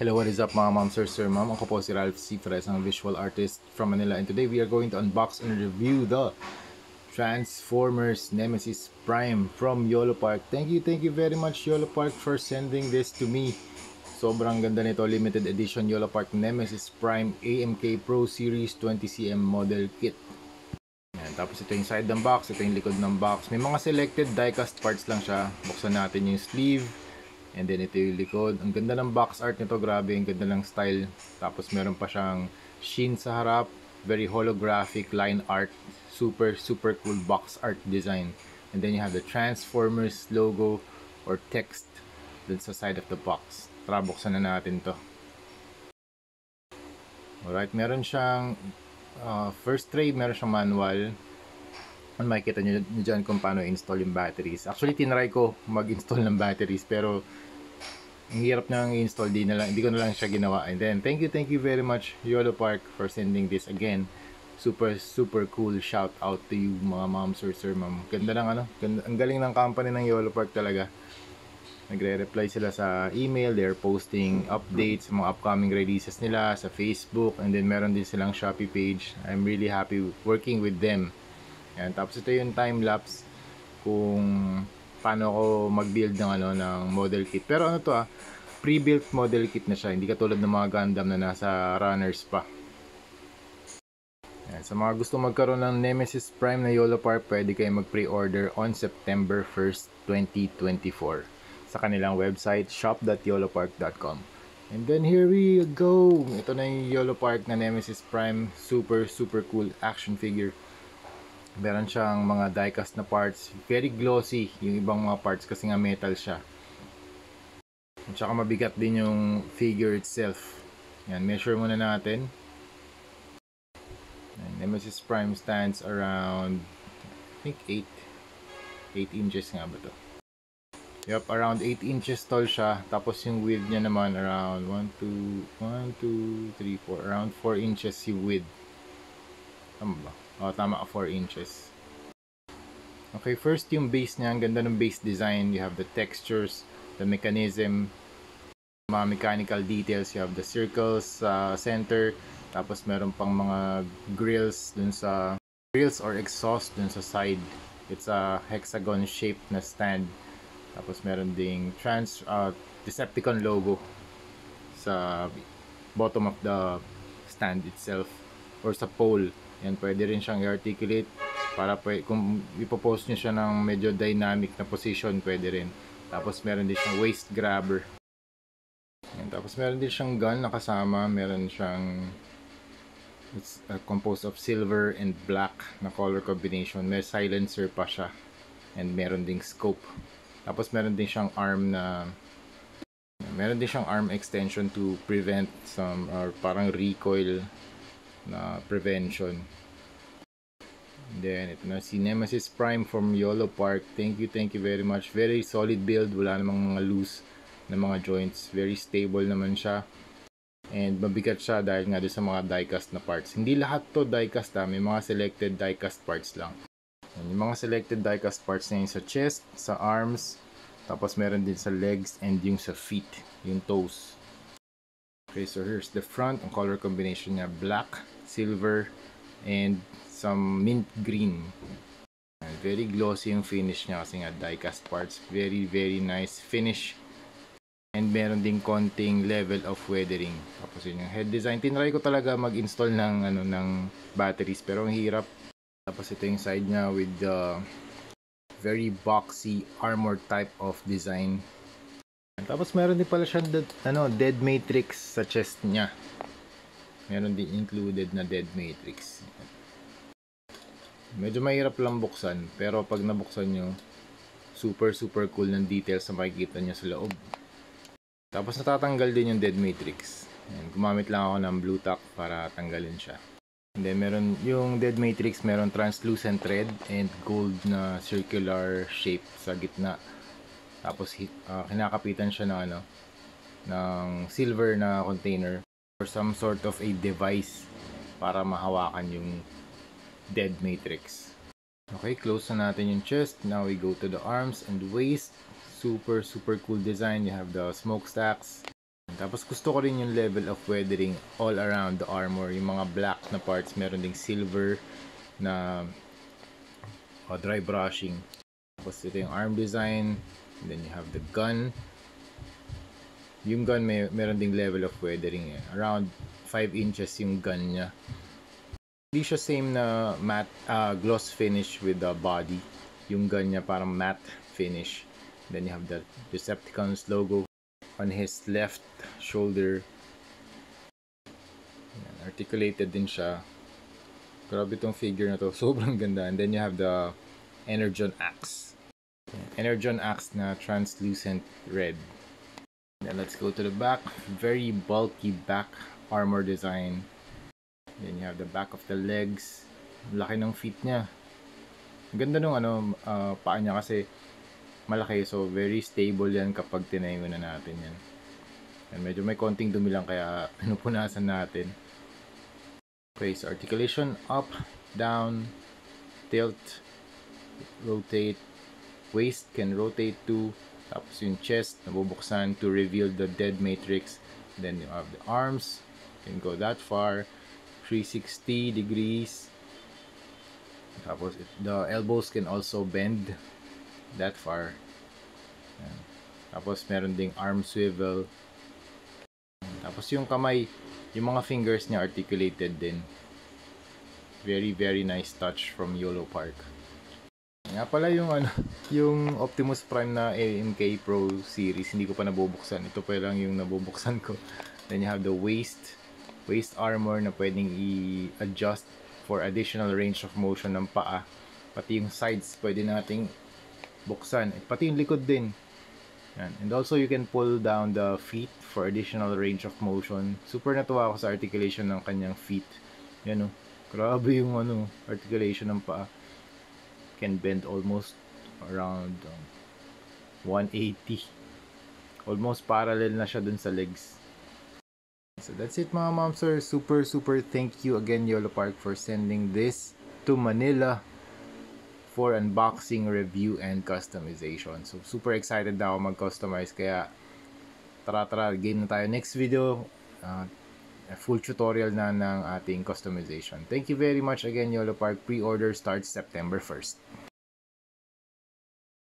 Hello, what is up mga ma'am, sir, ma'am? Ako po si Ralph C. Flores, ang visual artist from Manila, and today we are going to unbox and review the Transformers Nemesis Prime from YOLO Park. Thank you very much YOLO Park for sending this to me. Sobrang ganda nito, limited edition YOLO Park Nemesis Prime AMK Pro Series 20cm model kit. Yan, tapos ito yung side ng box, ito yung likod ng box. May mga selected die-cast parts lang siya. Buksan natin yung sleeve. And then ito yung likod. Ang ganda ng box art nito, grabe. Ang ganda ng style. Tapos meron pa siyang sheen sa harap. Very holographic line art. Super cool box art design. And then you have the Transformers logo or text dun sa side of the box. Tara, buksan na natin to. Alright, meron siyang first tray, meron siyang manual. Makikita nyo dyan kung paano install yung batteries. Actually, tinry ko mag-install ng batteries pero ang hirap nang i-install, hindi ko na lang siya ginawa. And then, thank you very much YOLO Park for sending this again. Super cool. Shout out to you mga ma'am, sir, ma'am. Ganda ng ang galing ng company ng YOLO Park talaga. Nagre-reply sila sa email, they're posting updates, mga upcoming releases nila sa Facebook, and then meron din silang Shopee page. I'm really happy working with them. Yan, tapos ito yung time-lapse kung paano ako mag-build ng model kit. Pero pre-built model kit na siya, hindi katulad ng mga Gundam na nasa runners pa. Yan, sa mga gusto magkaroon ng Nemesis Prime na YOLO Park, pwede kayo mag-pre-order on September 1st, 2024 sa kanilang website shop.yolopark.com. And then here we go. Ito na yung YOLO Park na Nemesis Prime, super cool action figure. Meron siyang mga die-cast na parts, very glossy yung ibang mga parts kasi nga metal siya. At saka mabigat din yung figure itself. Yan, measure muna natin. And Nemesis Prime stands around, I think 8 inches nga ba to? Yup, around 8 inches tall siya. Tapos yung width niya naman around 4, around 4 inches yung width. Tama ba? Tama, 4 inches. Okay, first yung base niya. Ang ganda ng base design. You have the textures, the mechanism, mga mechanical details. You have the circles sa center. Tapos meron pang mga grills dun sa or exhaust dun sa side. It's a hexagon shape na stand. Tapos meron ding Decepticon logo sa bottom of the stand itself or sa pole. Yan, pwede rin siyang i-articulate para kung ipopost nyo siya ng medyo dynamic na position, pwede rin. Tapos meron din siyang waist grabber. Yan, tapos meron din siyang gun na kasama. Meron siyang it's composed of silver and black na color combination. May silencer pa siya. And meron ding scope. Tapos meron din siyang arm extension to prevent some or parang recoil na prevention. And then ito na si Nemesis Prime from YOLO Park. Thank you very much. Very solid build, wala namang mga loose na mga joints. Very stable naman siya. And mabigat siya dahil nga doon sa mga die-cast na parts. Hindi lahat to die-cast may mga selected die-cast parts lang. And yung mga selected die-cast parts na yun sa chest, sa arms, tapos meron din sa legs and yung sa feet, yung toes. Okay, so here's the front. Ang color combination niya, black, silver, and some mint green. And very glossy yung finish niya kasi nga die-cast parts. Very nice finish. And meron ding konting level of weathering. Tapos yun yung head design. Tinry ko talaga mag-install ng batteries pero ang hirap. Tapos ito yung side niya with the very boxy armor type of design. Tapos meron din pala siya dead matrix sa chest niya. Meron din included na dead matrix. Medyo mahirap lang buksan, pero pag nabuksan nyo, super cool ng details na makikita nyo sa loob. Tapos natatanggal din yung dead matrix. Ayan, gumamit lang ako ng blue tack para tanggalin siya. And then meron yung dead matrix, meron translucent red and gold na circular shape sa gitna. Tapos kinakapitan siya ng silver na container or some sort of a device para mahawakan yung dead matrix. Okay, close na natin yung chest. Now we go to the arms and waist. Super cool design. You have the smokestacks. Tapos gusto ko rin yung level of weathering all around the armor. Yung mga black na parts, meron ding silver na dry brushing. Tapos ito yung arm design. And then you have the gun. Yung gun meron ding level of weathering. Around 5 inches yung gun niya. Hindi siya same na matte gloss finish with the body. Yung gun niya parang matte finish. Then you have the Decepticons logo on his left shoulder. Articulated din siya. Grabe tong figure na to. Sobrang ganda. And then you have the Energon Axe. Energon Axe na translucent red. Then let's go to the back. Very bulky back armor design. Then you have the back of the legs. Laki ng feet niya. Ganda nung paa niya kasi malaki. So very stable yan kapag tinayo na natin yan. And medyo may konting dumi lang kaya pinupunasan natin. Okay, so articulation up, down, tilt, rotate. Waist can rotate too. Tapos yung chest nabubuksan to reveal the dead matrix. Then you have the arms, can go that far, 360 degrees. Tapos the elbows can also bend that far. Ayan. Tapos meron ding arm swivel. Tapos yung kamay, yung mga fingers niya articulated din. Very very nice touch from YOLO Park. Nga pala yung yung Optimus Prime na AMK Pro series, hindi ko pa nabubuksan. Ito pa lang yung nabubuksan ko. Then you have the waist armor na pwedeng i-adjust for additional range of motion ng paa. Pati yung sides pwede nating buksan. Pati yung likod din. Yan. And also you can pull down the feet for additional range of motion. Super natuwa ako sa articulation ng kanyang feet. Yan grabe yung articulation ng paa. Can bend almost around 180. Almost parallel na siya dun sa legs. So that's it mga momsers. Super thank you again YOLO Park for sending this to Manila for unboxing, review, and customization. So super excited na ako mag-customize kaya tara game na tayo next video. A full tutorial na ng ating customization. Thank you very much again YOLO Park. Pre-order starts September 1st.